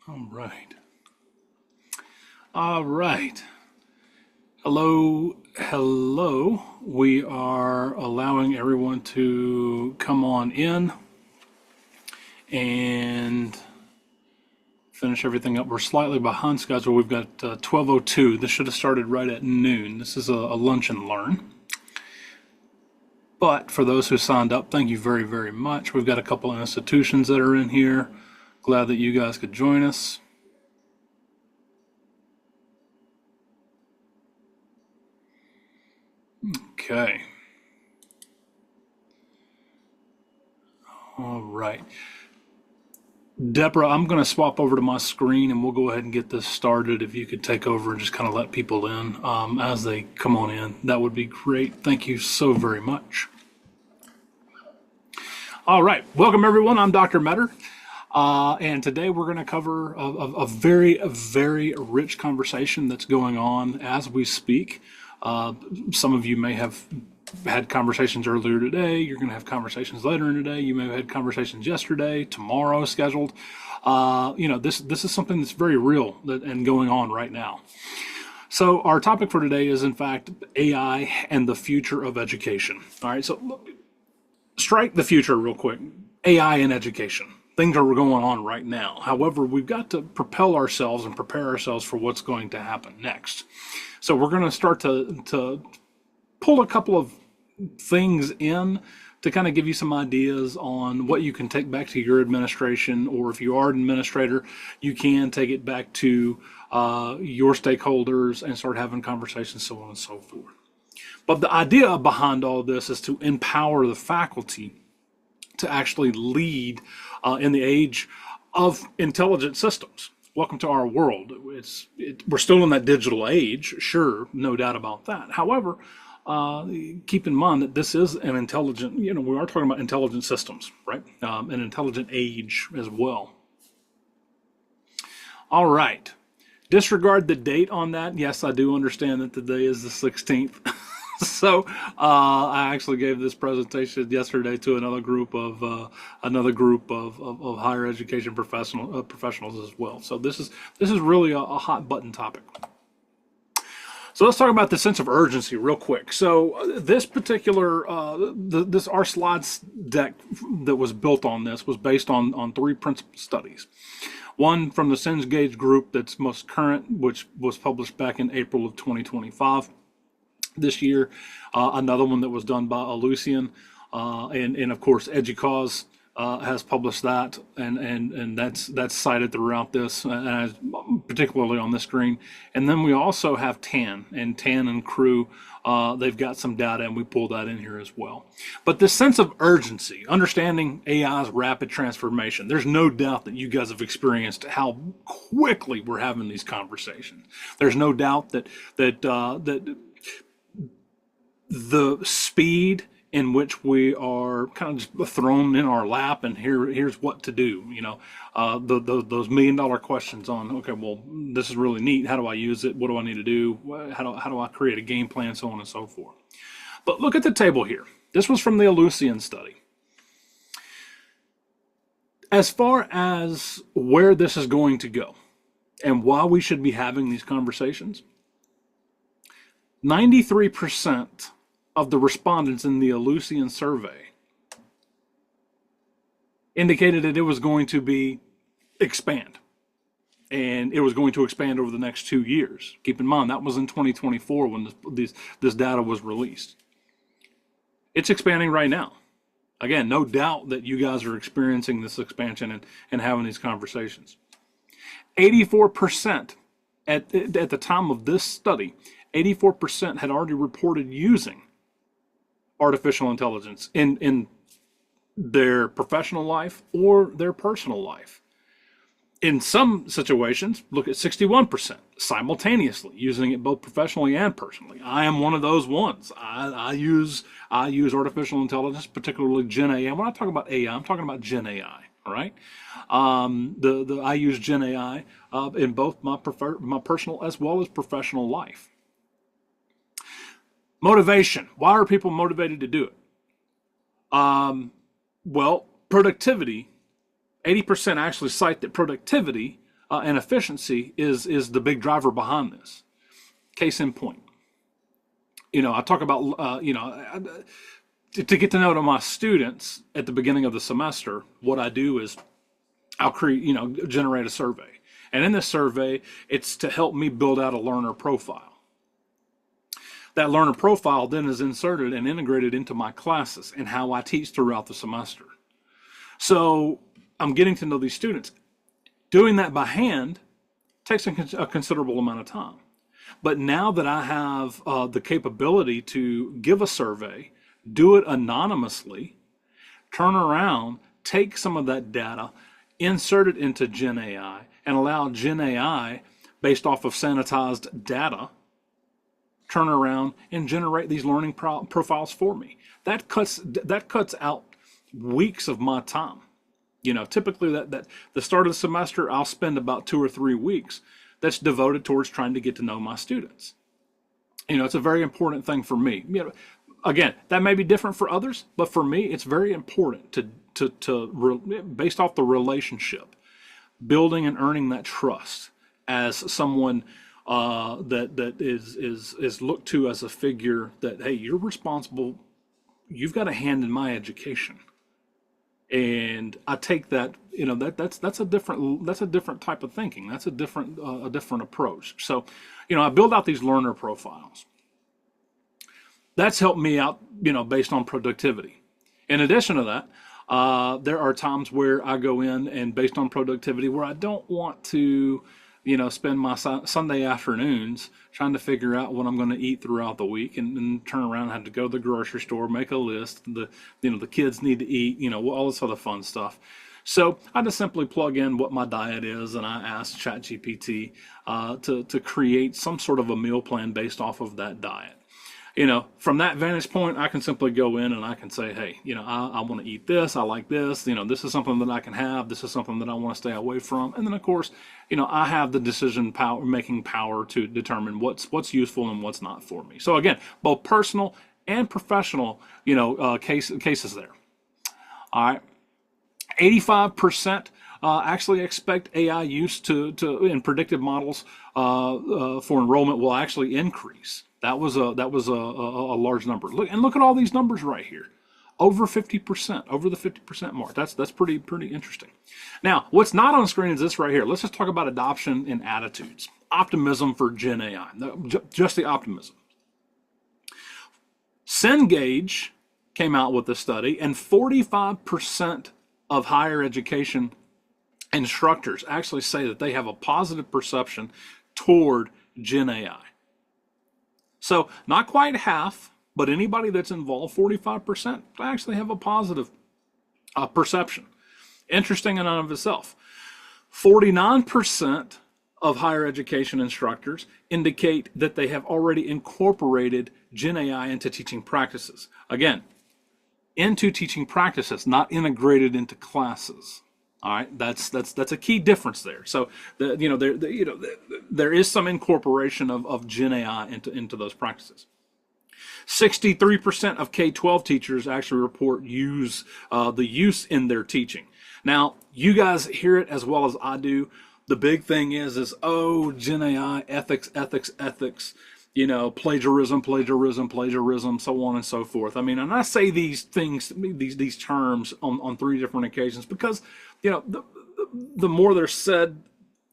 All right. All right. Hello. Hello. We are allowing everyone to come on in and finish everything up. We're slightly behind schedule. We've got 12:02. This should have started right at noon. This is a lunch and learn. But for those who signed up, thank you very, very much. We've got a couple of institutions that are in here. Glad that you guys could join us. Okay. All right. Deborah, I'm going to swap over to my screen and we'll go ahead and get this started. If you could take over and just kind of let people in as they come on in, that would be great. Thank you so very much. All right. Welcome, everyone. I'm Dr. Metter. And today we're going to cover a very, very rich conversation that's going on as we speak. Some of you may have had conversations earlier today. You're going to have conversations later in the day. You may have had conversations yesterday, tomorrow scheduled. This is something that's very real and going on right now. So our topic for today is, in fact, AI and the future of education. All right, so look, strike the future real quick. AI and education. Things are going on right now. However, we've got to propel ourselves and prepare ourselves for what's going to happen next. So we're going to start to pull a couple of things in to kind of give you some ideas on what you can take back to your administration, or if you are an administrator, you can take it back to your stakeholders and start having conversations, so on and so forth. But the idea behind all this is to empower the faculty to actually lead in the age of intelligent systems. Welcome to our world. We're still in that digital age, sure, no doubt about that. However, keep in mind that this is an intelligent, we are talking about intelligent systems, right? An intelligent age as well. All right. Disregard the date on that. Yes, I do understand that today is the 16th. So I actually gave this presentation yesterday to another group of higher education professionals as well. So this is really a hot button topic. So let's talk about the sense of urgency real quick. So this particular our slides deck that was built on this was based on three principal studies. One from the Cengage Group that's most current, which was published back in April of 2025. This year, another one that was done by Ellucian, and of course EDUCAUSE has published that, and that's cited throughout this, particularly on this screen. And then we also have TAN and Crew. They've got some data, and we pull that in here as well. But this sense of urgency, understanding AI's rapid transformation, there's no doubt that you guys have experienced how quickly we're having these conversations. There's no doubt that the speed in which we are kind of just thrown in our lap, and here's what to do. Those $1 million questions on, okay, well, this is really neat. How do I use it? What do I need to do? How do I create a game plan? So on and so forth. But look at the table here. This was from the Ellucian study. As far as where this is going to go and why we should be having these conversations, 93% of the respondents in the Ellucian survey indicated that it was going to expand, and it was going to expand over the next 2 years. Keep in mind, that was in 2024 when this data was released. It's expanding right now. Again, no doubt that you guys are experiencing this expansion and having these conversations. 84% at the time of this study, 84% had already reported using artificial intelligence in their professional life or their personal life. In some situations, look at 61% simultaneously using it both professionally and personally. I am one of those ones. I use artificial intelligence, particularly Gen AI. When I talk about AI, I'm talking about Gen AI. All right. I use Gen AI in both my personal as well as professional life. Motivation. Why are people motivated to do it? Well, productivity. 80% actually cite that productivity and efficiency is the big driver behind this. Case in point, I talk about, to get to know my students at the beginning of the semester, what I do is I'll generate a survey. And in this survey, it's to help me build out a learner profile. That learner profile then is inserted and integrated into my classes and how I teach throughout the semester. So I'm getting to know these students. Doing that by hand takes a considerable amount of time. But now that I have the capability to give a survey, do it anonymously, turn around, take some of that data, insert it into Gen AI, and allow Gen AI, based off of sanitized data, turn around and generate these learning profiles for me. That cuts out weeks of my time. Typically that the start of the semester, I'll spend about 2 or 3 weeks that's devoted towards trying to get to know my students. It's a very important thing for me. Again, that may be different for others, but for me, it's very important to based off the relationship, building and earning that trust as someone that is looked to as a figure that, hey, you're responsible. You've got a hand in my education. And I take that, that's a different type of thinking. That's a different approach. So, I build out these learner profiles. That's helped me out, based on productivity. In addition to that, there are times where I go in and based on productivity where I don't want to, spend my Sunday afternoons trying to figure out what I'm going to eat throughout the week and turn around and have to go to the grocery store, make a list. The kids need to eat, all this other fun stuff. So I just simply plug in what my diet is, and I ask ChatGPT to create some sort of a meal plan based off of that diet. From that vantage point, I can simply go in and I can say, hey, I want to eat this. I like this. This is something that I can have. This is something that I want to stay away from. And then, of course, I have the making power to determine what's useful and what's not for me. So again, both personal and professional, cases there. All right. 85% actually expect AI use in predictive models for enrollment will actually increase. That was a large number. Look at all these numbers right here. Over 50%, over the 50% mark. That's pretty interesting. Now, what's not on the screen is this right here. Let's just talk about adoption and attitudes. Optimism for Gen AI. Just the optimism. Cengage came out with a study, and 45% of higher education instructors actually say that they have a positive perception toward Gen AI. So not quite half, but anybody that's involved, 45%, actually have a positive perception. Interesting in and of itself. 49% of higher education instructors indicate that they have already incorporated Gen AI into teaching practices. Again, into teaching practices, not integrated into classes. All right, that's a key difference there. So there is some incorporation of Gen AI into those practices. 63% of K-12 teachers actually report the use in their teaching. Now, you guys hear it as well as I do. The big thing is Gen AI, ethics, plagiarism, so on and so forth. I mean, and I say these things, these terms on 3 different occasions because, the more they're said,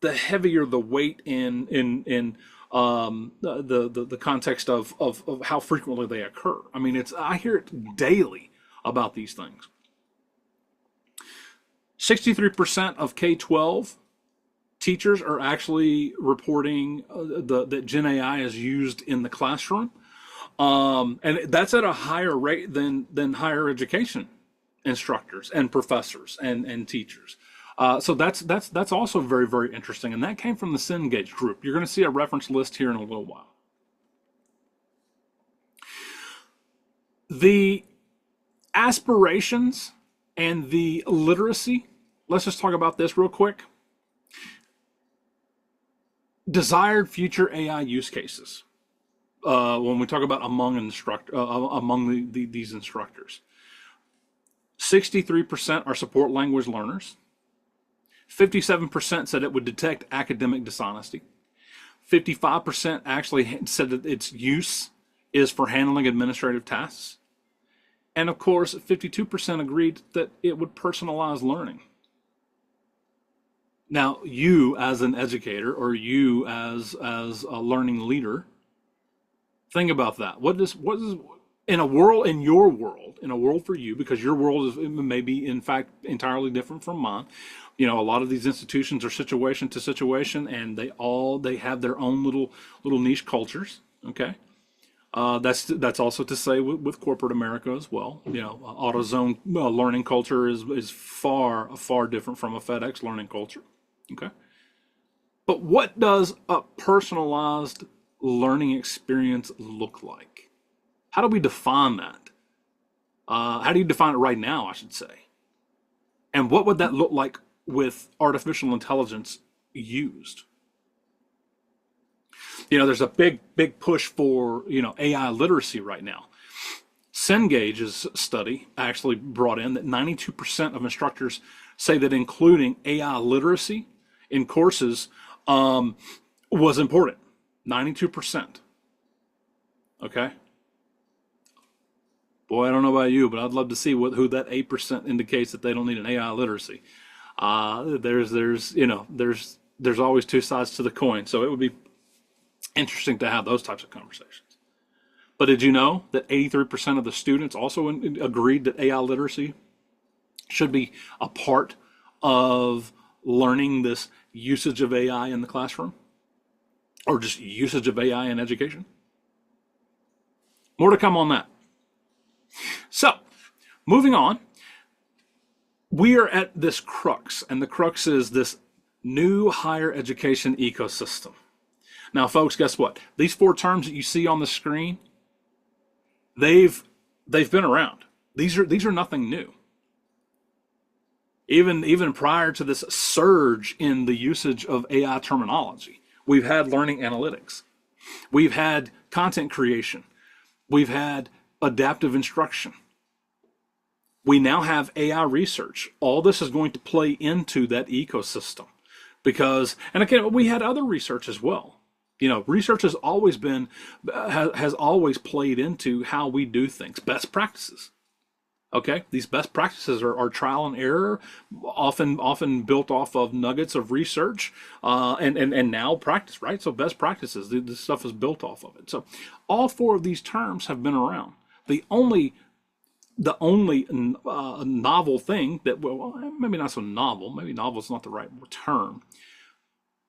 the heavier the weight in the context of how frequently they occur. I mean, I hear it daily about these things. 63% of K-12 teachers are actually reporting that Gen AI is used in the classroom, and that's at a higher rate than higher education instructors and professors and teachers. So that's also very, very interesting, and that came from the Cengage group. You're going to see a reference list here in a little while. The aspirations and the literacy. Let's just talk about this real quick. Desired future AI use cases. When we talk about among these instructors, 63% are support language learners. 57% said it would detect academic dishonesty. 55% actually said that its use is for handling administrative tasks. And of course, 52% agreed that it would personalize learning. Now, you as an educator or you as a learning leader, think about that. What is in a world, in your world, in a world for you, because your world is maybe in fact entirely different from mine. A lot of these institutions are situation to situation, and they have their own little niche cultures. Okay, that's also to say with corporate America as well. AutoZone learning culture is far different from a FedEx learning culture. Okay, but what does a personalized learning experience look like? How do we define that? How do you define it right now, I should say? And what would that look like with artificial intelligence used? There's a big push for, AI literacy right now. Cengage's study actually brought in that 92% of instructors say that including AI literacy in courses was important. 92%. Okay. Boy, I don't know about you, but I'd love to see who that 8% indicates that they don't need an AI literacy. There's always two sides to the coin, so it would be interesting to have those types of conversations. But did you know that 83% of the students also agreed that AI literacy should be a part of learning this usage of AI in the classroom, or just usage of AI in education? More to come on that. So, moving on, we are at this crux, and the crux is this new higher education ecosystem. Now, folks, guess what? These four terms that you see on the screen, they've been around. These are nothing new. Even prior to this surge in the usage of AI terminology, we've had learning analytics, we've had content creation, we've had adaptive instruction. We now have AI research. All this is going to play into that ecosystem because, and again, we had other research as well. Research has always played into how we do things, best practices. Okay, these best practices are trial and error, often built off of nuggets of research, and now practice, right? So best practices, this stuff is built off of it. So all four of these terms have been around. The only novel thing that, well, maybe not so novel, maybe novel is not the right term,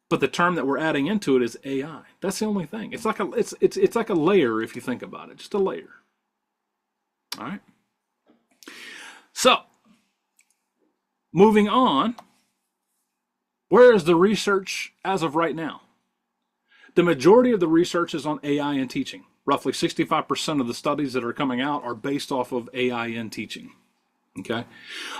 but the term that we're adding into it is AI. That's the only thing. It's like a layer if you think about it, just a layer. All right. So, moving on, where is the research as of right now? The majority of the research is on AI in teaching. Roughly 65% of the studies that are coming out are based off of AI in teaching. Okay,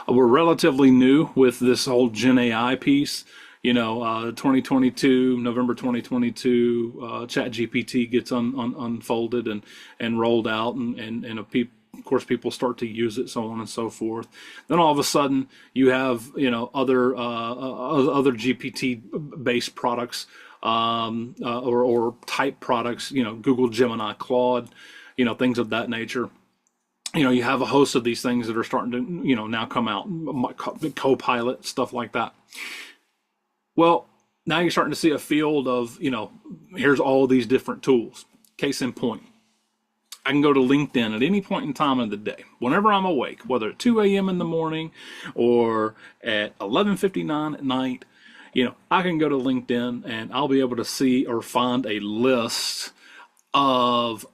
we're relatively new with this whole Gen AI piece. 2022, November 2022, ChatGPT gets unfolded and rolled out, and of course people start to use it, so on and so forth. Then all of a sudden you have other GPT based products, or type products, Google Gemini, Claude, things of that nature. You have a host of these things that are starting to now come out, Copilot, stuff like that. Well, now you're starting to see a field of, here's all of these different tools. Case in point, I can go to LinkedIn at any point in time of the day, whenever I'm awake, whether at 2 a.m. in the morning or at 11:59 at night. I can go to LinkedIn and I'll be able to see or find a list of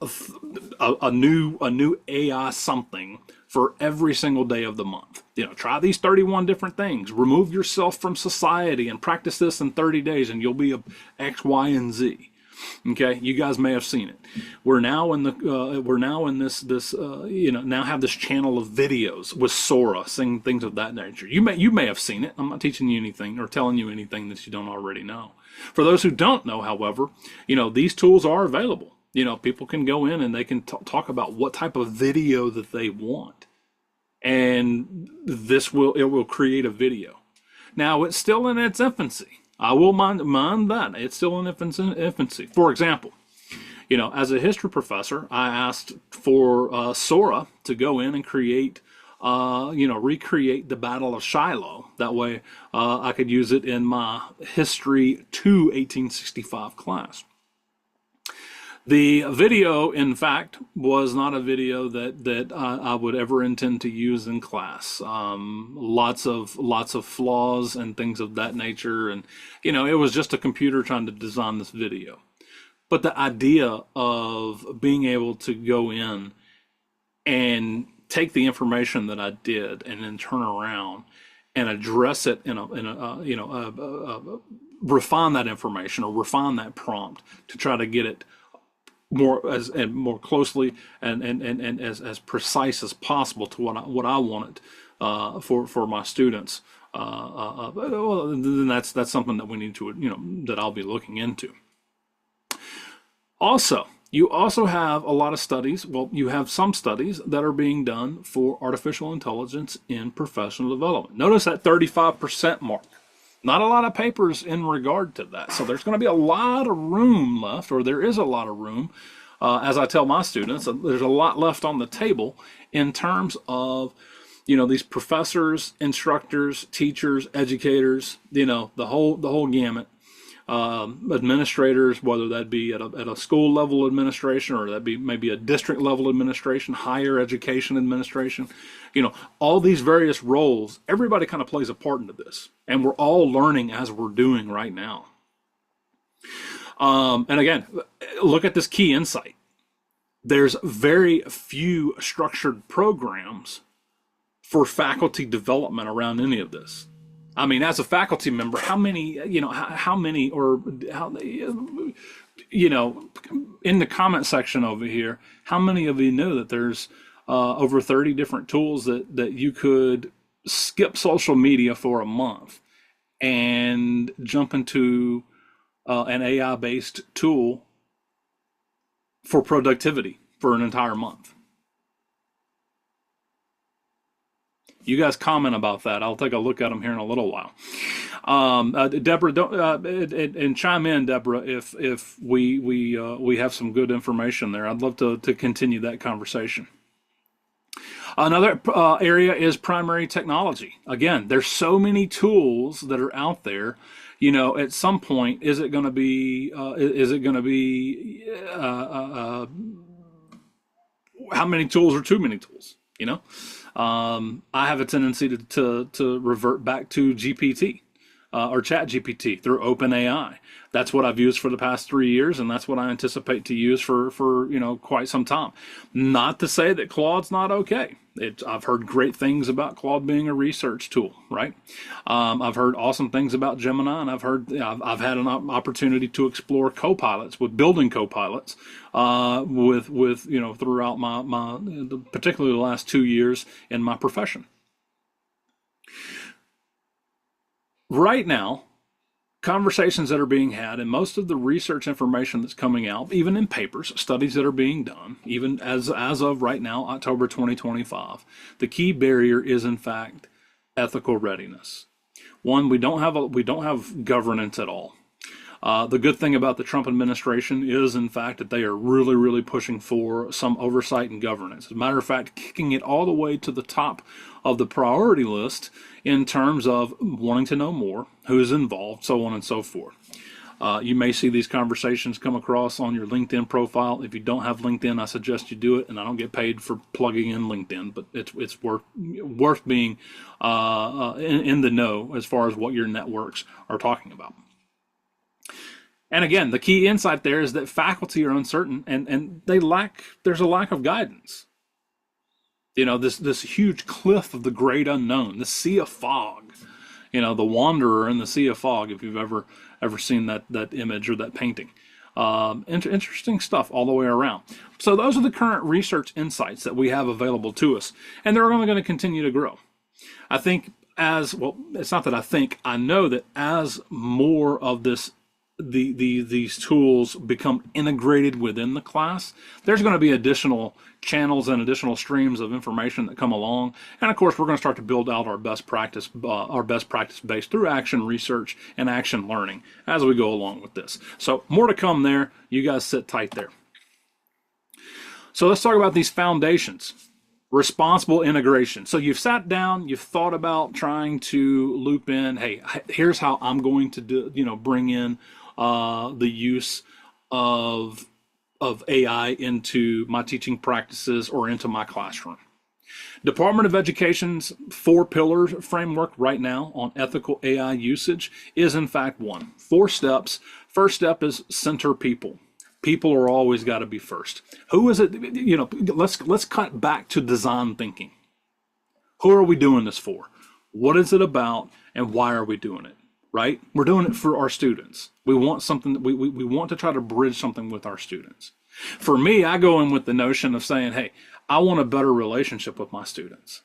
a new AI something for every single day of the month. Try these 31 different things. Remove yourself from society and practice this in 30 days, and you'll be a X, Y, and Z. Okay, you guys may have seen it. We're now in this now have this channel of videos with Sora saying things of that nature. You may have seen it. I'm not teaching you anything or telling you anything that you don't already know. For those who don't know, however, these tools are available. People can go in and they can talk about what type of video that they want, and it will create a video. Now, it's still in its infancy. I will mind that. It's still in its infancy. For example, as a history professor, I asked for Sora to go in and create, recreate the Battle of Shiloh. That way I could use it in my History 2 1865 class. The video, in fact, was not a video that I would ever intend to use in class. Lots of flaws and things of that nature, and it was just a computer trying to design this video. But the idea of being able to go in and take the information that I did and then turn around and address it refine that information or refine that prompt to try to get it more closely and as precise as possible to what I wanted for my students. Then that's something that we need to that I'll be looking into. Also, you also have a lot of studies. Well, you have some studies that are being done for artificial intelligence in professional development. Notice that 35% mark. Not a lot of papers in regard to that. So there's going to be a lot of room left, or there is a lot of room. As I tell my students, there's a lot left on the table in terms of, these professors, instructors, teachers, educators, the whole gamut. Administrators, whether that be at a school level administration or that be maybe a district level administration, higher education administration, all these various roles, everybody kind of plays a part into this. And we're all learning as we're doing right now. And again, look at this key insight. There's very few structured programs for faculty development around any of this. I mean, as a faculty member, how many, in the comment section over here, how many of you know that there's over 30 different tools that you could skip social media for a month and jump into an AI-based tool for productivity for an entire month? You guys comment about that. I'll take a look at them here in a little while. Deborah, don't and chime in, Deborah, if we have some good information there. I'd love to continue that conversation. Another area is primary technology. Again, there's so many tools that are out there. At some point, is it going to be? How many tools are too many tools? I have a tendency to revert back to GPT or Chat GPT through OpenAI. That's what I've used for the past 3 years, and that's what I anticipate to use for quite some time. Not to say that Claude's not okay. I've heard great things about Claude being a research tool, right? I've heard awesome things about Gemini, and I've had an opportunity to explore copilots with building copilots throughout my particularly the last 2 years in my profession. Right now, conversations that are being had and most of the research information that's coming out, even in papers, studies that are being done, even as of right now, October 2025, the key barrier is in fact ethical readiness. One, we don't have governance at all. The good thing about the Trump administration is, in fact, that they are really, really pushing for some oversight and governance. As a matter of fact, kicking it all the way to the top of the priority list in terms of wanting to know more, who's involved, so on and so forth. You may see these conversations come across on your LinkedIn profile. If you don't have LinkedIn, I suggest you do it, and I don't get paid for plugging in LinkedIn, but it's worth being in the know as far as what your networks are talking about. And again, the key insight there is that faculty are uncertain and there's a lack of guidance. This huge cliff of the great unknown, the sea of fog, the wanderer in the sea of fog, if you've ever seen that image or that painting. Interesting stuff all the way around. So those are the current research insights that we have available to us, and they're only going to continue to grow. I think it's not that I think, I know that as more of this these tools become integrated within the class, there's going to be additional channels and additional streams of information that come along. And of course, we're going to start to build out our best practice base through action research and action learning as we go along with this. So more to come there. You guys sit tight there. So let's talk about these foundations. Responsible integration. So you've sat down, you've thought about trying to loop in, hey, here's how I'm going to do, bring in the use of AI into my teaching practices or into my classroom. Department of Education's 4-pillar framework right now on ethical AI usage is in fact 4 steps. First step is center people. People are always got to be first. Who is it? Let's cut back to design thinking. Who are we doing this for? What is it about, and why are we doing it? Right? We're doing it for our students. We want something. We want to try to bridge something with our students. For me, I go in with the notion of saying, hey, I want a better relationship with my students.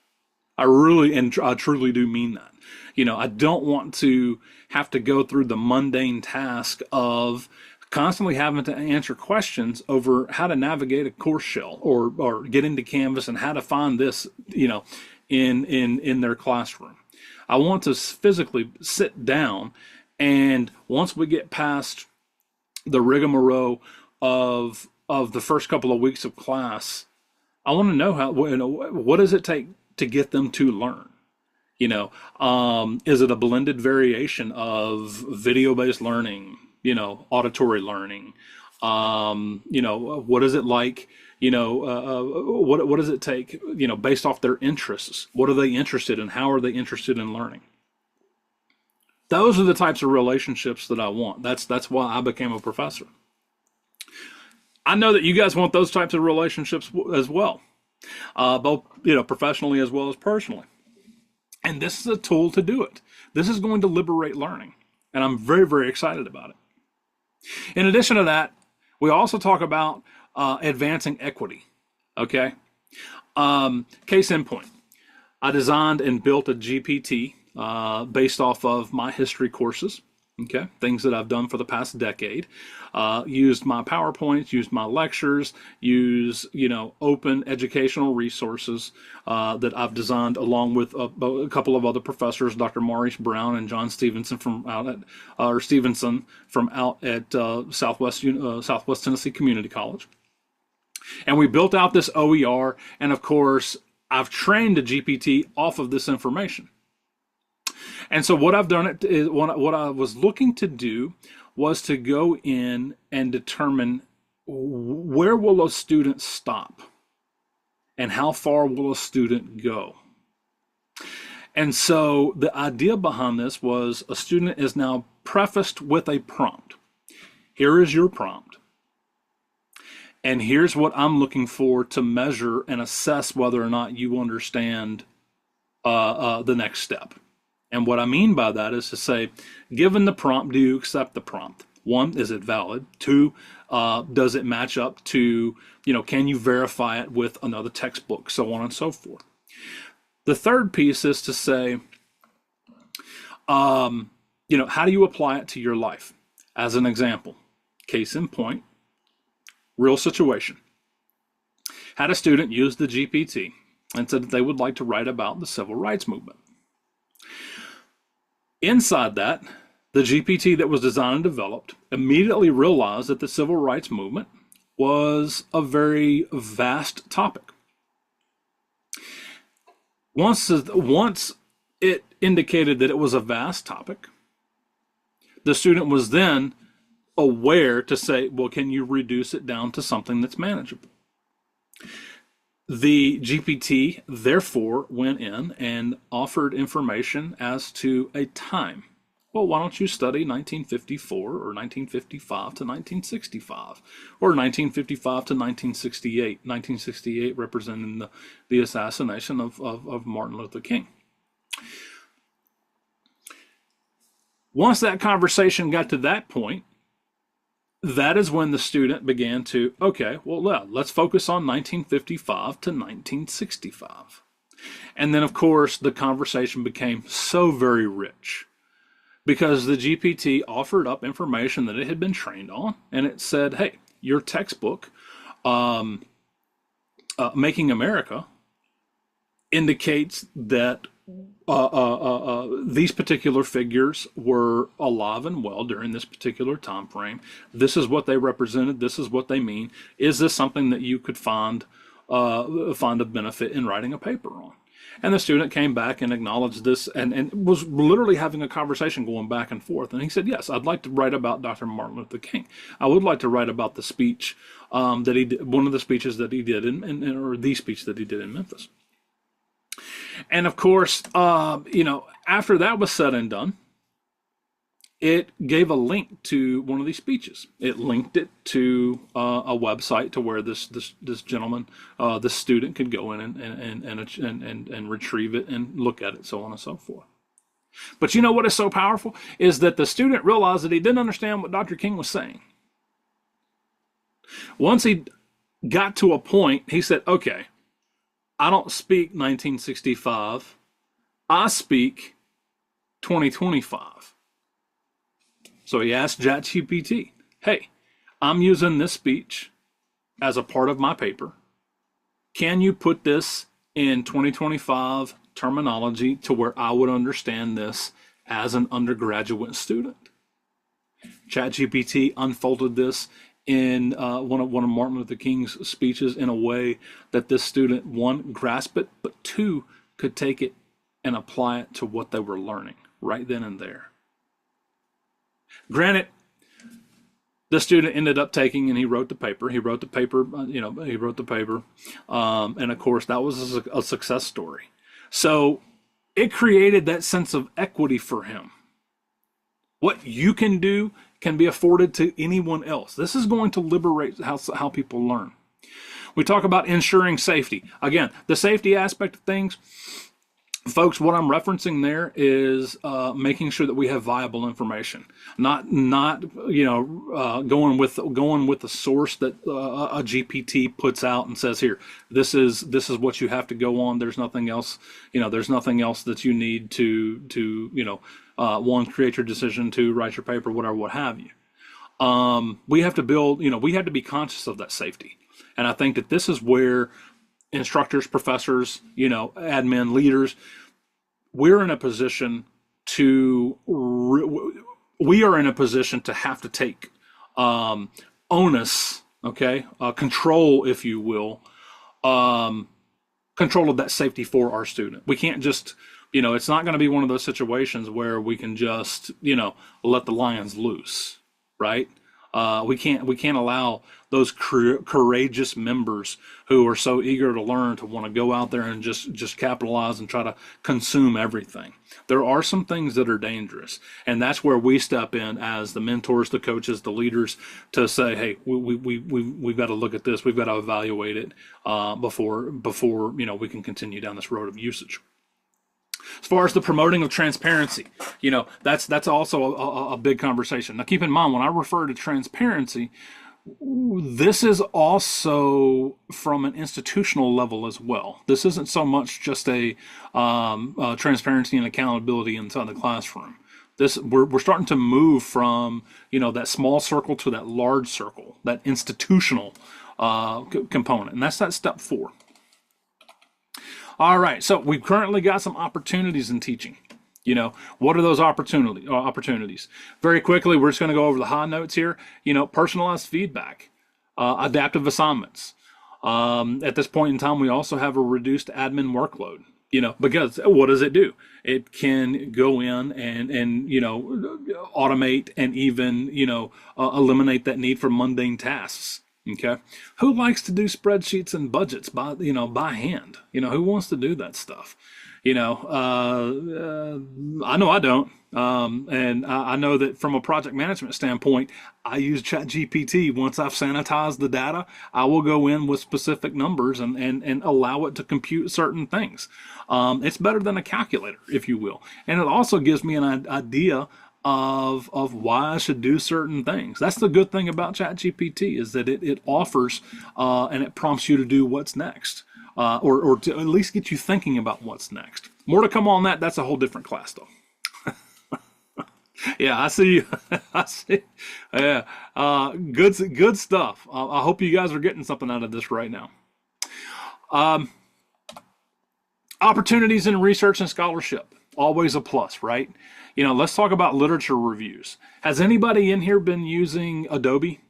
I really and I truly do mean that. I don't want to have to go through the mundane task of constantly having to answer questions over how to navigate a course shell or get into Canvas and how to find this, in their classroom. I want to physically sit down, and once we get past the rigmarole of the first couple of weeks of class, I want to know what does it take to get them to learn. Is it a blended variation of video-based learning? Auditory learning, what is it like, what does it take, based off their interests? What are they interested in? How are they interested in learning? Those are the types of relationships that I want. That's why I became a professor. I know that you guys want those types of relationships as well, both, professionally as well as personally. And this is a tool to do it. This is going to liberate learning, and I'm very, very excited about it. In addition to that, we also talk about advancing equity, okay? Case in point, I designed and built a GPT based off of my history courses, okay? Things that I've done for the past decade. Used my PowerPoints, used my lectures, used, open educational resources that I've designed along with a couple of other professors, Dr. Maurice Brown and John Stevenson from out at Southwest Tennessee Community College. And we built out this OER, and of course, I've trained a GPT off of this information. And so what I've done is what I was looking to do was to go in and determine where will a student stop and how far will a student go. And so the idea behind this was a student is now prefaced with a prompt. Here is your prompt. And here's what I'm looking for to measure and assess whether or not you understand the next step. And what I mean by that is to say, given the prompt, do you accept the prompt? 1, is it valid? 2, does it match up to, can you verify it with another textbook, so on and so forth. The third piece is to say, how do you apply it to your life? As an example, case in point, real situation. Had a student use the GPT and said that they would like to write about the civil rights movement. Inside that, the GPT that was designed and developed immediately realized that the civil rights movement was a very vast topic. Once it indicated that it was a vast topic, the student was then aware to say, well, can you reduce it down to something that's manageable? The GPT therefore went in and offered information as to a time. Well, why don't you study 1954 or 1955 to 1965 or 1955 to 1968, 1968 representing the assassination of Martin Luther King. Once that conversation got to that point, that is when the student began to, okay, well, let's focus on 1955 to 1965. And then, of course, the conversation became so very rich because the GPT offered up information that it had been trained on, and it said, "Hey, your textbook, um, Making America, indicates that these particular figures were alive and well during this particular time frame. This is what they represented. This is what they mean. Is this something that you could find a benefit in writing a paper on?" And the student came back and acknowledged this, and was literally having a conversation going back and forth. And he said, "Yes, I'd like to write about Dr. Martin Luther King. I would like to write about the speech that he did, one of the speeches that he did, or the speech that he did in Memphis." And of course, after that was said and done, it gave a link to one of these speeches. It linked it to a website to where this gentleman, this student, could go in and retrieve it and look at it, so on and so forth. But you know what is so powerful is that the student realized that he didn't understand what Dr. King was saying. Once he got to a point, he said, "Okay, I don't speak 1965. I speak 2025. So he asked ChatGPT, "Hey, I'm using this speech as a part of my paper. Can you put this in 2025 terminology to where I would understand this as an undergraduate student?" ChatGPT unfolded this in one of Martin Luther King's speeches in a way that this student, one, grasped it, but two, could take it and apply it to what they were learning right then and there. Granted, the student ended up taking, and he wrote the paper. He wrote the paper, and of course that was a success story. So it created that sense of equity for him. What you can do can be afforded to anyone else. This is going to liberate how people learn. We talk about ensuring safety. Again, the safety aspect of things, folks, what I'm referencing there is making sure that we have viable information, not going with the source that a GPT puts out and says, "Here, this is what you have to go on. There's nothing else. There's nothing else that you need to one, create your decision, two, write your paper, whatever, what have you." We have to build. We have to be conscious of that safety, and I think that this is where instructors, professors, admin, leaders, we're in a position to have to take onus, control, if you will, control of that safety for our student. We can't just, it's not going to be one of those situations where we can just, let the lions loose, right? We can't allow those courageous members who are so eager to learn to want to go out there and just capitalize and try to consume everything. There are some things that are dangerous, and that's where we step in as the mentors, the coaches, the leaders, to say, "Hey, we've got to look at this. We've got to evaluate it before we can continue down this road of usage." As far as the promoting of transparency, that's also a big conversation. Now, keep in mind, when I refer to transparency, this is also from an institutional level as well. This isn't so much just a transparency and accountability inside the classroom. We're starting to move from that small circle to that large circle, that institutional component, and that's that step 4. All right, so we've currently got some opportunities in teaching. What are those opportunities? Very quickly, we're just going to go over the high notes here. Personalized feedback, adaptive assignments. At this point in time, we also have a reduced admin workload. Because what does it do? It can go in and automate and even eliminate that need for mundane tasks. Okay, who likes to do spreadsheets and budgets by hand? Who wants to do that stuff? I know I don't. And I know that from a project management standpoint, I use ChatGPT. Once I've sanitized the data, I will go in with specific numbers and allow it to compute certain things. It's better than a calculator, if you will. And it also gives me an idea of why I should do certain things. That's the good thing about ChatGPT, is that it offers and it prompts you to do what's next, or to at least get you thinking about what's next. More to come on that. That's a whole different class, though. Yeah, I see you. I see. Yeah, good stuff. I hope you guys are getting something out of this right now. Um, Opportunities in research and scholarship, always a plus, right? Let's talk about literature reviews. Has anybody in here been using Adobe?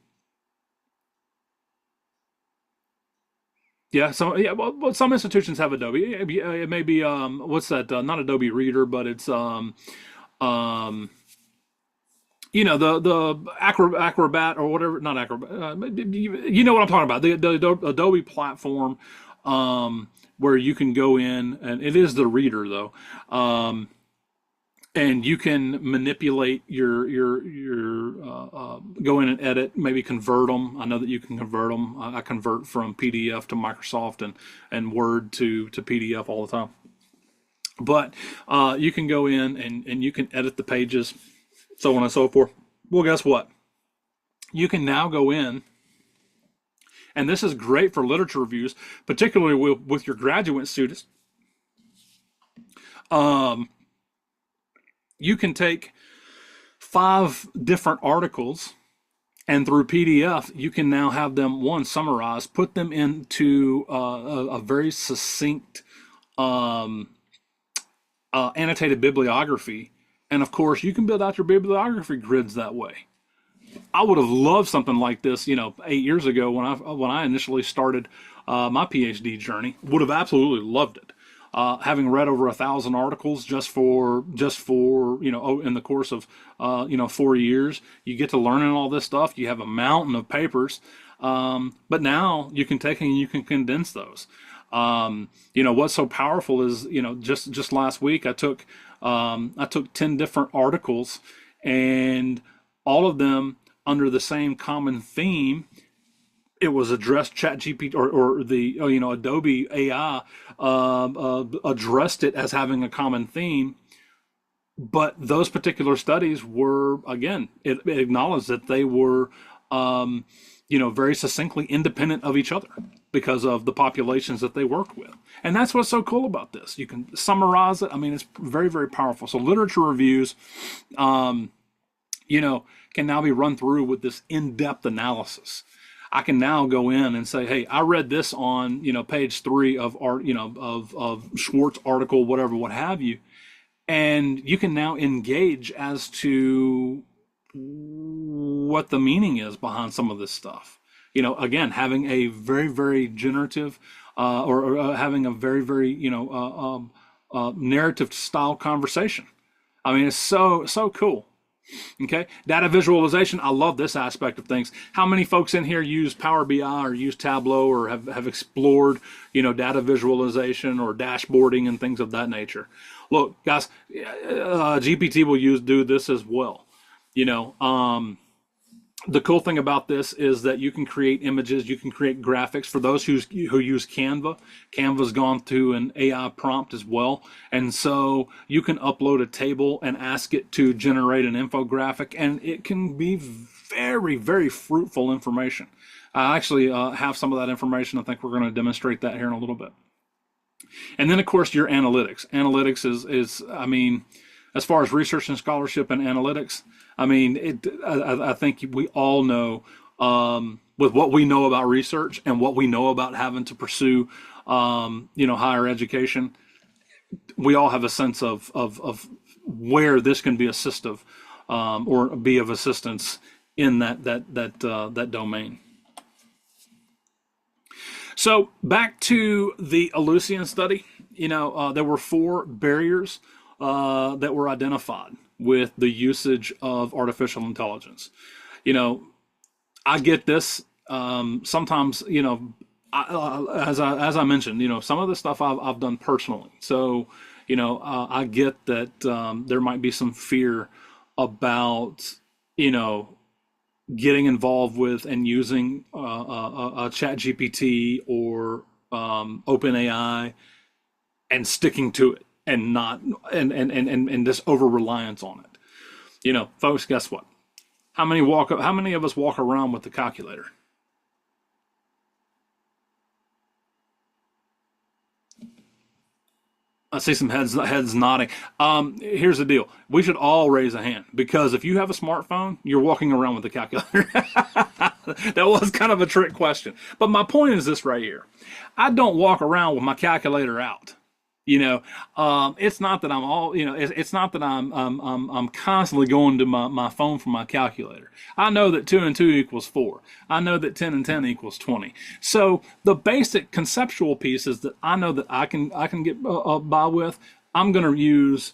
Yeah, well, some institutions have Adobe. It may be what's that? Not Adobe Reader, but it's um, the Acrobat or whatever. Not Acrobat. You know what I'm talking about? The Adobe platform, where you can go in, and it is the Reader though. And you can manipulate your go in and edit, maybe convert them. I know that you can convert them. I convert from PDF to Microsoft and Word to PDF all the time. But you can go in and you can edit the pages, so on and so forth. Well, guess what? You can now go in, and this is great for literature reviews, particularly with your graduate students. Um, you can take 5 different articles, and through PDF, you can now have them one summarized, put them into a very succinct um, annotated bibliography, and of course, you can build out your bibliography grids that way. I would have loved something like this, 8 years ago when I initially started my PhD journey. Would have absolutely loved it. Having read over 1,000 articles just for in the course of 4 years, you get to learning all this stuff. You have a mountain of papers, but now you can take and you can condense those. What's so powerful is just last week I took 10 different articles, and all of them under the same common theme. It was addressed ChatGPT or the Adobe AI addressed it as having a common theme, but those particular studies were, again, it acknowledged that they were very succinctly independent of each other because of the populations that they work with. And that's what's so cool about this. You can summarize it. I mean, it's very, very powerful. So literature reviews, can now be run through with this in-depth analysis. I can now go in and say, hey, I read this on, page 3 of art, of Schwartz article, whatever, what have you. And you can now engage as to what the meaning is behind some of this stuff. Again, having a very, very generative, or having a very, very, narrative style conversation. I mean, it's so cool. Okay, data visualization. I love this aspect of things. How many folks in here use Power BI or use Tableau or have explored, data visualization or dashboarding and things of that nature? Look, guys, GPT will do this as well. You know, the cool thing about this is that you can create images, you can create graphics. For those who use Canva, Canva's gone through an AI prompt as well, and so you can upload a table and ask it to generate an infographic, and it can be very, very fruitful information. I actually have some of that information. I think we're going to demonstrate that here in a little bit. And then, of course, your analytics. Analytics is I mean, as far as research and scholarship and analytics, I mean, I think we all know, with what we know about research and what we know about having to pursue, higher education, we all have a sense of where this can be assistive, or be of assistance in that domain. So back to the Ellucian study, there were 4 barriers that were identified with the usage of artificial intelligence. I get this. Sometimes, as I mentioned, some of the stuff I've done personally. So, I get that there might be some fear about, getting involved with and using a Chat GPT or OpenAI and sticking to it and not and this over reliance on it. Folks, guess what? How many of us walk around with the calculator? I see some heads nodding. Here's the deal. We should all raise a hand because if you have a smartphone, you're walking around with a calculator. That was kind of a trick question. But my point is this right here. I don't walk around with my calculator out. It's not that I'm all, it's not that I'm constantly going to my phone for my calculator. I know that 2 and 2 equals 4. I know that 10 and 10 equals 20. So the basic conceptual pieces that I know that I can get by with, I'm going to use,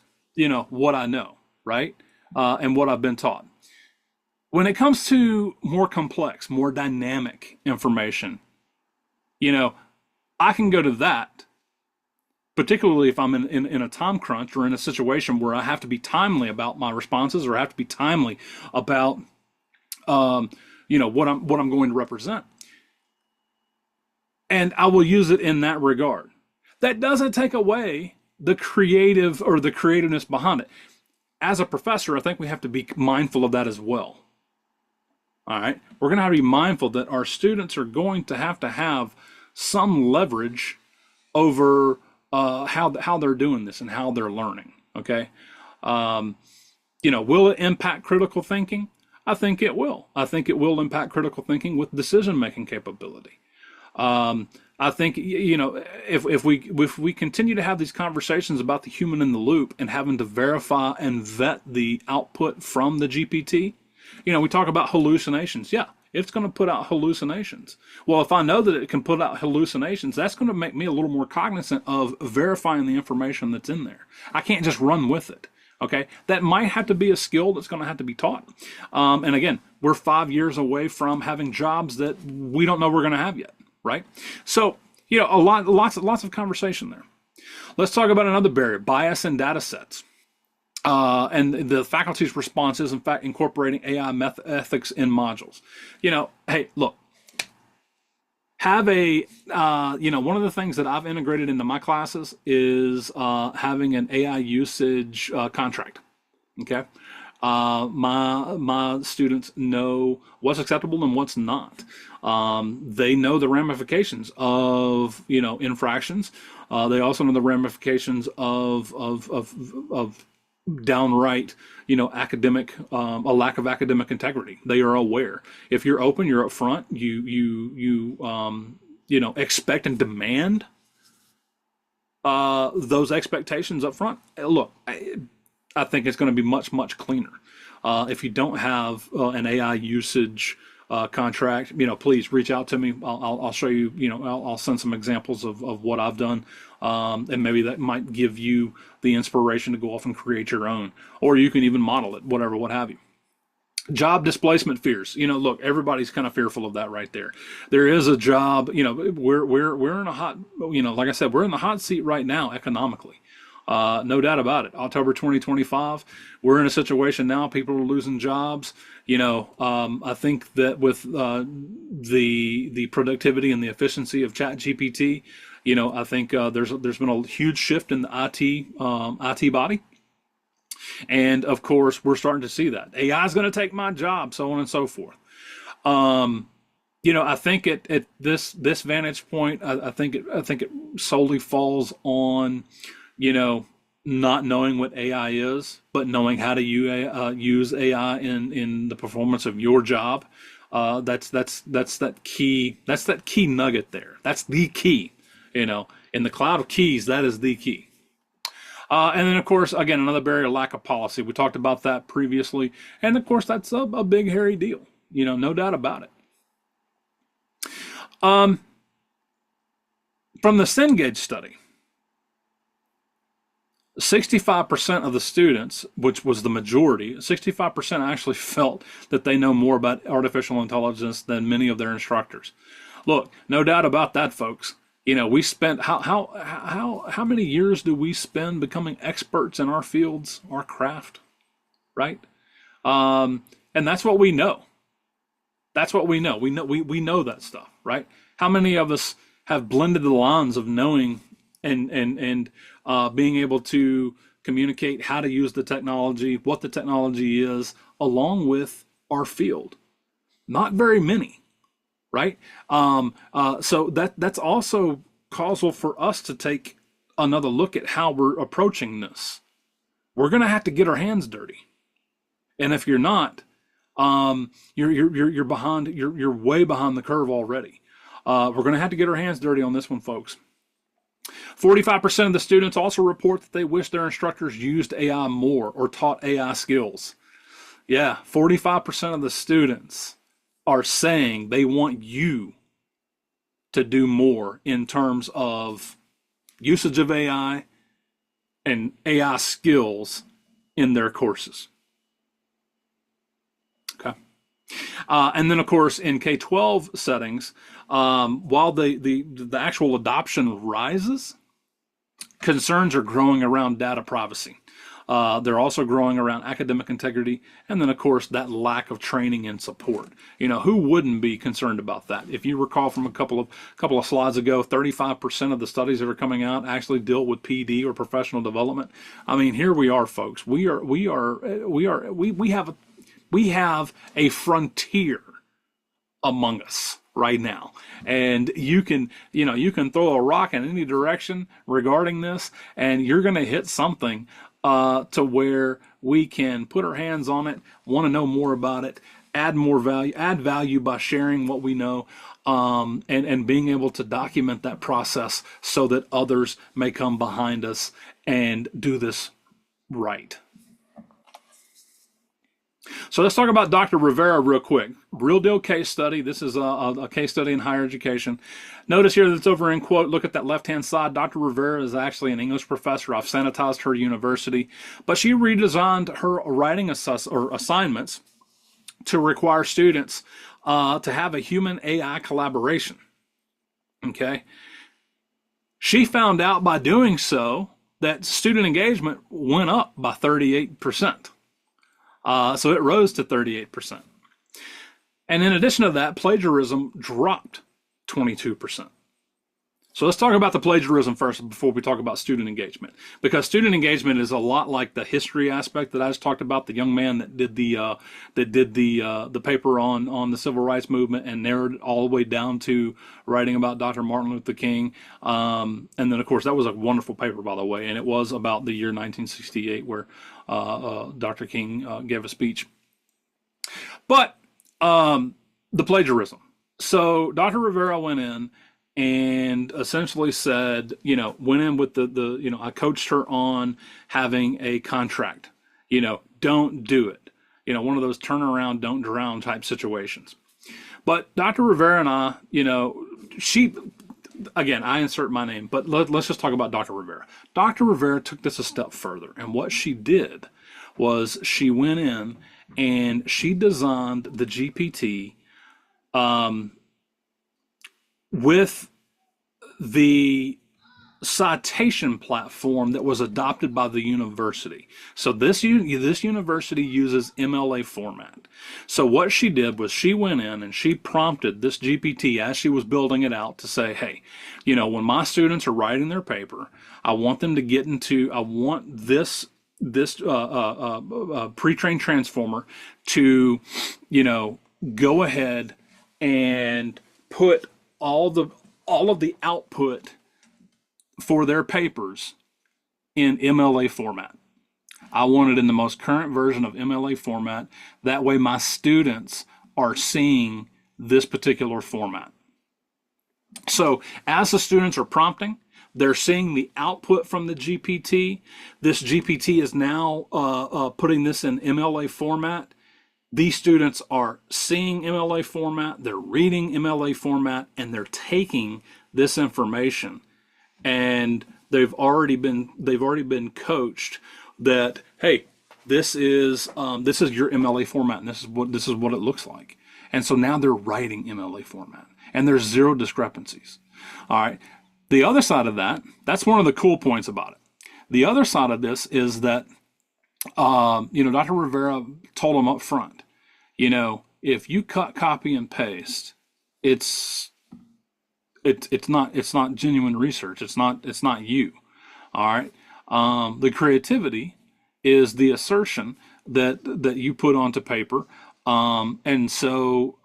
what I know, right? And what I've been taught. When it comes to more complex, more dynamic information, I can go to that, particularly if I'm in a time crunch or in a situation where I have to be timely about my responses or I have to be timely about what I'm going to represent. And I will use it in that regard. That doesn't take away the creative or the creativeness behind it. As a professor, I think we have to be mindful of that as well. All right. We're going to have to be mindful that our students are going to have some leverage over how they're doing this and how they're learning. Okay. Will it impact critical thinking? I think it will. I think it will impact critical thinking with decision-making capability. I think, if we continue to have these conversations about the human in the loop and having to verify and vet the output from the GPT, we talk about hallucinations. Yeah, it's going to put out hallucinations. Well, if I know that it can put out hallucinations, that's going to make me a little more cognizant of verifying the information that's in there. I can't just run with it. Okay, that might have to be a skill that's going to have to be taught. And again, we're 5 years away from having jobs that we don't know we're going to have yet, right? So, lots of conversation there. Let's talk about another barrier: bias in data sets. And the faculty's response is, in fact, incorporating AI ethics in modules. Hey, look, have one of the things that I've integrated into my classes is having an AI usage contract. Okay. My students know what's acceptable and what's not. They know the ramifications of, infractions. They also know the ramifications of downright, academic, a lack of academic integrity. They are aware. If you're open, you're upfront, you expect and demand those expectations up front. Look, I think it's going to be much, much cleaner. If you don't have an AI usage contract, please reach out to me. I'll show you, I'll send some examples of what I've done. And maybe that might give you the inspiration to go off and create your own, or you can even model it, what have you. Job displacement fears. Look, everybody's kind of fearful of that right there. There is a job, we're in a hot, like I said, we're in the hot seat right now economically. No doubt about it. October 2025, we're in a situation now, people are losing jobs. I think that with the productivity and the efficiency of ChatGPT, I think there's been a huge shift in the IT body. And of course, we're starting to see that AI is going to take my job, so on and so forth. I think at this vantage point, I think it solely falls on, not knowing what AI is, but knowing how to use AI in the performance of your job. That's that key nugget there. That's the key. In the cloud of keys, that is the key. And then, of course, again, another barrier: lack of policy. We talked about that previously, and of course, that's a big, hairy deal. No doubt about it. From the Cengage study, 65% of the students, which was the majority, 65% actually felt that they know more about artificial intelligence than many of their instructors. Look, no doubt about that, folks. We spent how many years do we spend becoming experts in our fields, our craft, right? And that's what we know. That's what we know. We know that stuff, right? How many of us have blended the lines of knowing and being able to communicate how to use the technology, what the technology is, along with our field? Not very many, right? So that's also causal for us to take another look at how we're approaching this. We're going to have to get our hands dirty. And if you're not, you're behind. You're way behind the curve already. We're going to have to get our hands dirty on this one, folks. 45% of the students also report that they wish their instructors used AI more or taught AI skills. Yeah, 45% of the students are saying they want you to do more in terms of usage of AI and AI skills in their courses. Okay. And then, of course, in K-12 settings, while the actual adoption rises, concerns are growing around data privacy. They're also growing around academic integrity, and then, of course, that lack of training and support. Who wouldn't be concerned about that? If you recall from a couple of slides ago, 35% of the studies that are coming out actually deal with PD or professional development. I mean, here we are, folks. We have a frontier among us right now, and you can throw a rock in any direction regarding this, and you're going to hit something to where we can put our hands on it, want to know more about it, add value by sharing what we know, and being able to document that process so that others may come behind us and do this right. So let's talk about Dr. Rivera real quick. Real deal case study. This is a case study in higher education. Notice here that it's over in quote. Look at that left-hand side. Dr. Rivera is actually an English professor. I've sanitized her university. But she redesigned her writing assignments to require students to have a human-AI collaboration. Okay? She found out by doing so that student engagement went up by 38%. So it rose to 38%. And in addition to that, plagiarism dropped 22%. So let's talk about the plagiarism first before we talk about student engagement, because student engagement is a lot like the history aspect that I just talked about. The young man that did the paper on the civil rights movement and narrowed it all the way down to writing about Dr. Martin Luther King. And then, of course, that was a wonderful paper, by the way, and it was about the year 1968 where Dr. King gave a speech. But the plagiarism. So Dr. Rivera went in and essentially said, went in with I coached her on having a contract, don't do it. One of those turn around, don't drown type situations. But Dr. Rivera and I, again, I insert my name, but let's just talk about Dr. Rivera. Dr. Rivera took this a step further. And what she did was she went in and she designed the GPT with the citation platform that was adopted by the university. So this university uses MLA format. So what she did was she went in and she prompted this GPT as she was building it out to say, hey, when my students are writing their paper, I want them to get into, I want this pre-trained transformer to, go ahead and put all of the output for their papers in MLA format. I want it in the most current version of MLA format. That way my students are seeing this particular format. So as the students are prompting, they're seeing the output from the GPT. This GPT is now putting this in MLA format. These students are seeing MLA format, they're reading MLA format, and they're taking this information, and they've already been coached that, hey, this is your MLA format, and this is what it looks like. And so now they're writing MLA format, and there's zero discrepancies. All right. The other side of that's one of the cool points about it. The other side of this is that Dr. Rivera told him up front, if you cut, copy, and paste, it's not genuine research. It's not you. All right. The creativity is the assertion that you put onto paper. And so,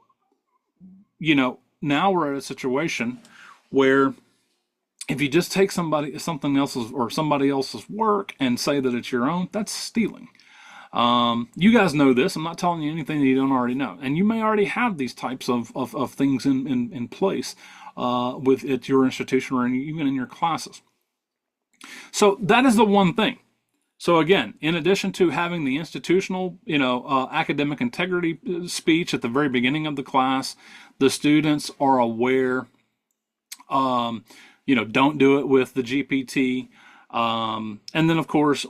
now we're at a situation where If you just take something else's or somebody else's work and say that it's your own, that's stealing. You guys know this. I'm not telling you anything that you don't already know. And you may already have these types of things in place with at your institution or even in your classes. So that is the one thing. So again, in addition to having the institutional, academic integrity speech at the very beginning of the class, the students are aware. Don't do it with the GPT. And then, of course,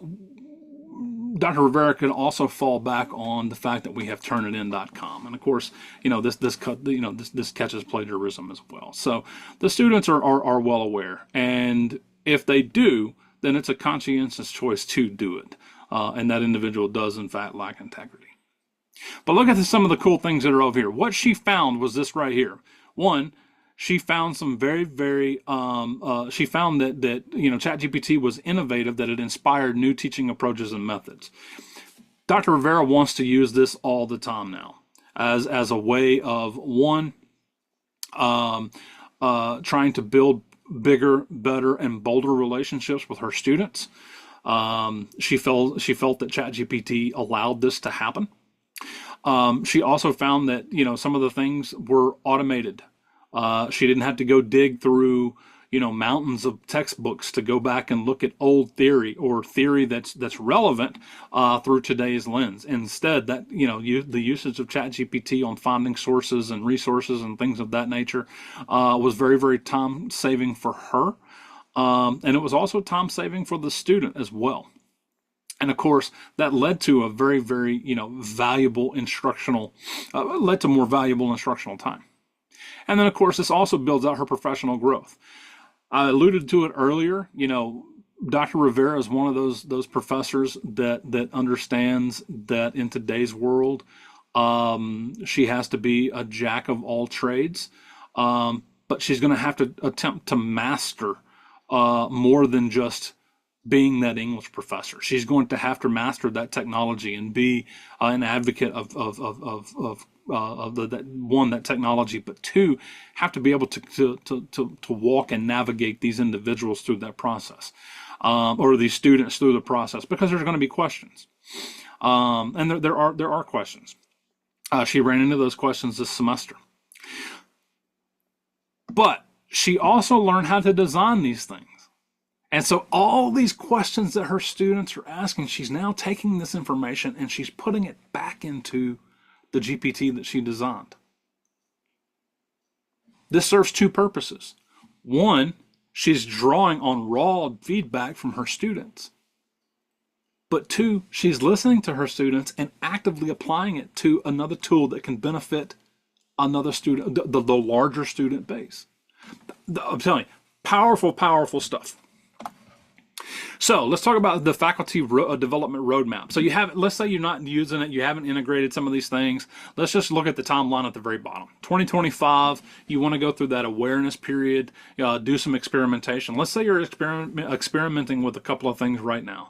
Dr. Rivera can also fall back on the fact that we have Turnitin.com, and of course, this catches plagiarism as well. So the students are well aware, and if they do, then it's a conscientious choice to do it, and that individual does in fact lack integrity. But look at some of the cool things that are over here. What she found was this right here. One, she found some very, very, she found that ChatGPT was innovative, that it inspired new teaching approaches and methods. Dr. Rivera wants to use this all the time now as a way of, one, trying to build bigger, better, and bolder relationships with her students. She felt that ChatGPT allowed this to happen. She also found that, some of the things were automated. She didn't have to go dig through, mountains of textbooks to go back and look at old theory or theory that's relevant through today's lens. Instead, that the usage of ChatGPT on finding sources and resources and things of that nature was very, very time saving for her, and it was also time saving for the student as well. And of course, that led to a very, very valuable instructional, led to more valuable instructional time. And then, of course, this also builds out her professional growth. I alluded to it earlier. Dr. Rivera is one of those professors that understands that in today's world, she has to be a jack of all trades, but she's going to have to attempt to master more than just being that English professor. She's going to have to master that technology and be an advocate of that technology, but two, have to be able to walk and navigate these individuals through that process, or these students through the process, because there's going to be questions, and there are questions. She ran into those questions this semester, but she also learned how to design these things. And so all these questions that her students are asking, she's now taking this information and she's putting it back into the GPT that she designed. This serves two purposes. One, she's drawing on raw feedback from her students. But two, she's listening to her students and actively applying it to another tool that can benefit another student, the larger student base. I'm telling you, powerful, powerful stuff. So let's talk about the faculty development roadmap. So let's say you're not using it, you haven't integrated some of these things. Let's just look at the timeline at the very bottom. 2025, you want to go through that awareness period, do some experimentation. Let's say you're experimenting with a couple of things right now.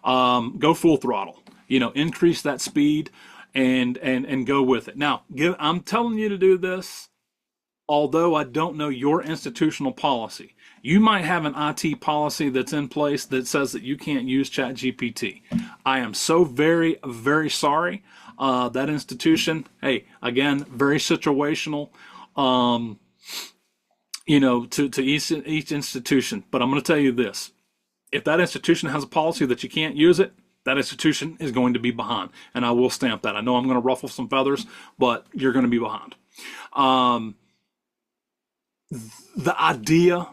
Go full throttle, increase that speed and go with it. Now, I'm telling you to do this, although I don't know your institutional policy. You might have an IT policy that's in place that says that you can't use ChatGPT. I am so very, very sorry. That institution, hey, again, very situational, to each institution. But I'm going to tell you this. If that institution has a policy that you can't use it, that institution is going to be behind. And I will stamp that. I know I'm going to ruffle some feathers, but you're going to be behind. The idea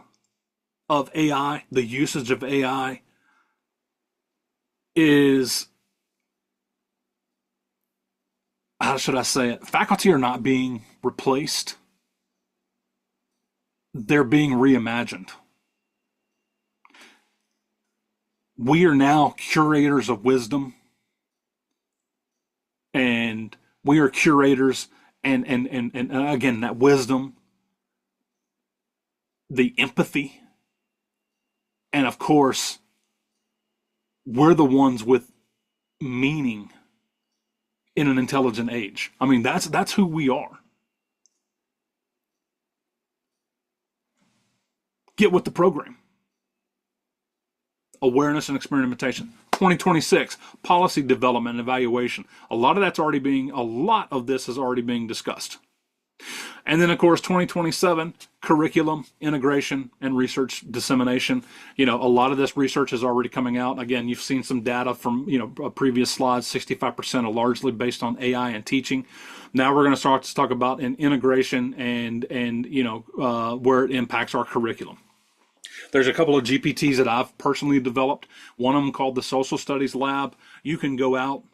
of AI, the usage of AI is, how should I say it? Faculty are not being replaced. They're being reimagined. We are now curators of wisdom, and we are curators and again, that wisdom, the empathy, and of course, we're the ones with meaning in an intelligent age. I mean, that's who we are. get with the program. Awareness and experimentation. 2026, policy development and evaluation. A lot of this is already being discussed. And then, of course, 2027, curriculum, integration, and research dissemination. A lot of this research is already coming out. Again, you've seen some data from, previous slides. 65% are largely based on AI and teaching. Now we're going to start to talk about an integration and where it impacts our curriculum. There's a couple of GPTs that I've personally developed. One of them called the Social Studies Lab. You can go out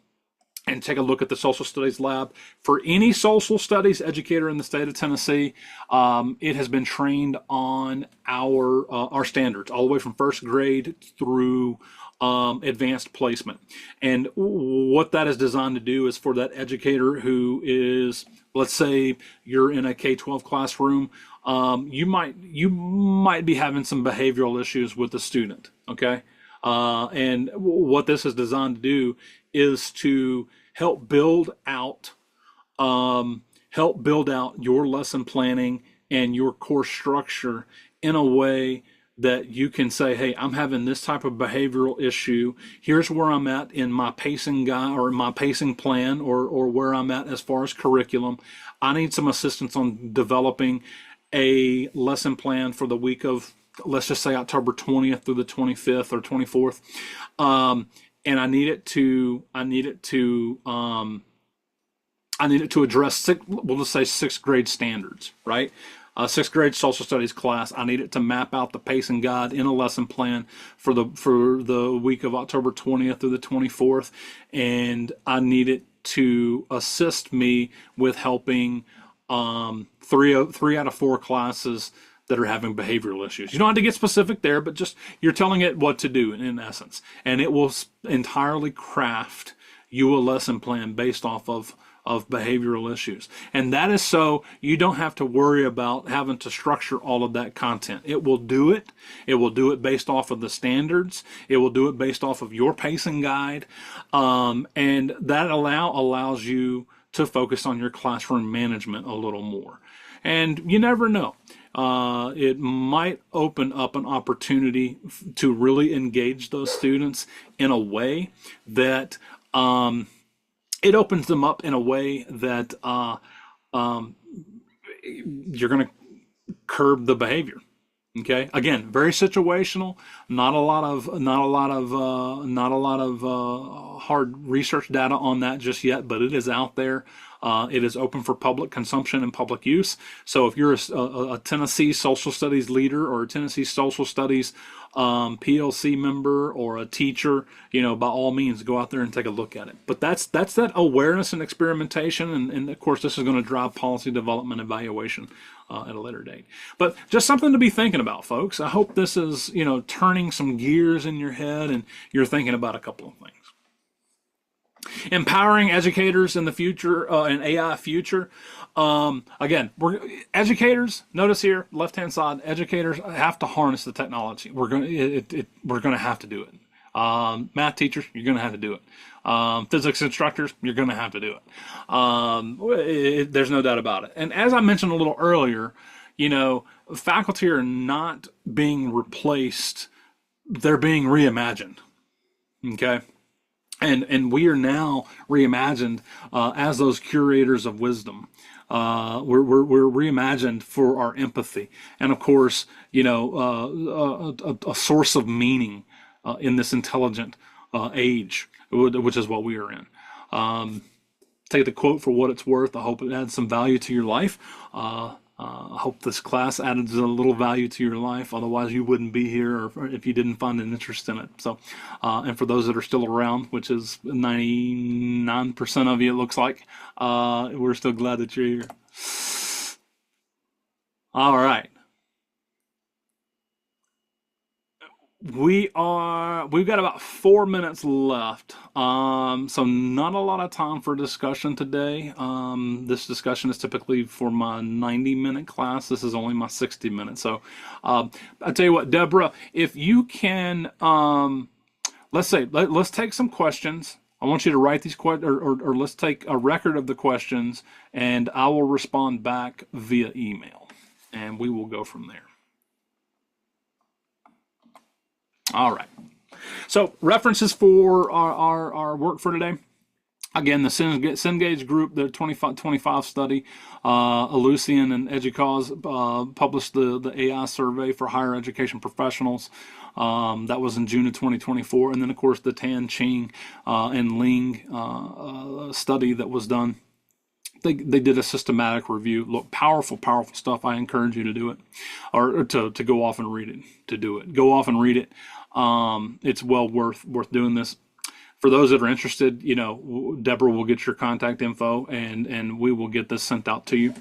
and take a look at the Social Studies Lab. For any social studies educator in the state of Tennessee, it has been trained on our standards, all the way from first grade through advanced placement. And what that is designed to do is for that educator who is, let's say you're in a K-12 classroom, you might be having some behavioral issues with the student, okay? And what this is designed to do is to help build out your lesson planning and your course structure in a way that you can say, hey, I'm having this type of behavioral issue. Here's where I'm at in my pacing guide or my pacing plan, or where I'm at as far as curriculum. I need some assistance on developing a lesson plan for the week of, let's just say, October 20th through the 25th or 24th. And I need it to address we'll just say sixth grade standards, right? Sixth grade social studies class. I need it to map out the pacing guide in a lesson plan for the week of October 20th through the 24th, and I need it to assist me with helping three out of four classes that are having behavioral issues. You don't have to get specific there, but just you're telling it what to do in essence, and it will entirely craft you a lesson plan based off of behavioral issues. And that is so you don't have to worry about having to structure all of that content. It will do it. It will do it based off of the standards. It will do it based off of your pacing guide. And that allows you to focus on your classroom management a little more. And you never know. It might open up an opportunity to really engage those students in a way that it opens them up in a way that you're going to curb the behavior. Okay. Again, very situational. Not a lot of hard research data on that just yet, but it is out there. It is open for public consumption and public use. So if you're a Tennessee social studies leader or a Tennessee social studies PLC member or a teacher, by all means, go out there and take a look at it. But that's that awareness and experimentation. And of course, this is going to drive policy development evaluation at a later date. But just something to be thinking about, folks. I hope this is, turning some gears in your head and you're thinking about a couple of things. Empowering educators in the future, in AI future. Again, we're educators. Notice here, left-hand side, educators have to harness the technology. We're going to have to do it. Math teachers, you're going to have to do it. Physics instructors, you're going to have to do it. There's no doubt about it. And as I mentioned a little earlier, faculty are not being replaced; they're being reimagined. Okay. And we are now reimagined as those curators of wisdom. We're reimagined for our empathy, and of course, a source of meaning in this intelligent age, which is what we are in. Take the quote for what it's worth. I hope it adds some value to your life. I hope this class added a little value to your life. Otherwise, you wouldn't be here or if you didn't find an interest in it. So, and for those that are still around, which is 99% of you, it looks like, we're still glad that you're here. All right. We've got about 4 minutes left. So not a lot of time for discussion today. This discussion is typically for my 90-minute class. This is only my 60 minutes. So, I tell you what, Deborah, if you can, let's take some questions. I want you to write these questions, or let's take a record of the questions, and I will respond back via email, and we will go from there. All right. So references for our work for today. Again, the Cengage Group, the 25 study, Ellucian and Educause published the AI survey for higher education professionals. That was in June of 2024. And then, of course, the Tan Ching and Ling study that was done. They did a systematic review. Look, powerful stuff. I encourage you to do it, or to go off and read it. To do it, go off and read it. It's well worth doing this. For those that are interested, Deborah will get your contact info, and we will get this sent out to you.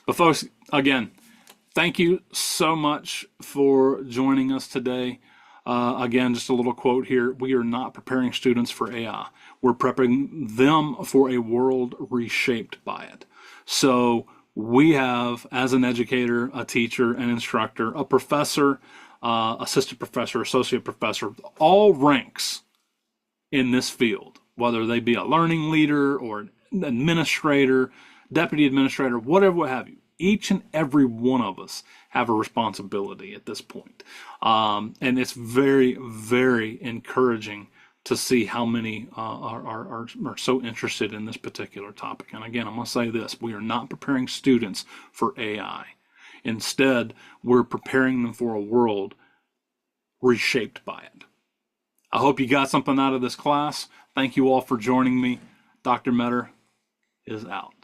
But folks, again, thank you so much for joining us today. Again, just a little quote here. We are not preparing students for AI. We're prepping them for a world reshaped by it. So we have, as an educator, a teacher, an instructor, a professor, assistant professor, associate professor, all ranks in this field, whether they be a learning leader or an administrator, deputy administrator, whatever, what have you. Each and every one of us have a responsibility at this point. And it's very, very encouraging to see how many are so interested in this particular topic. And again, I'm going to say this: we are not preparing students for AI. Instead, we're preparing them for a world reshaped by it. I hope you got something out of this class. Thank you all for joining me. Dr. Metter is out.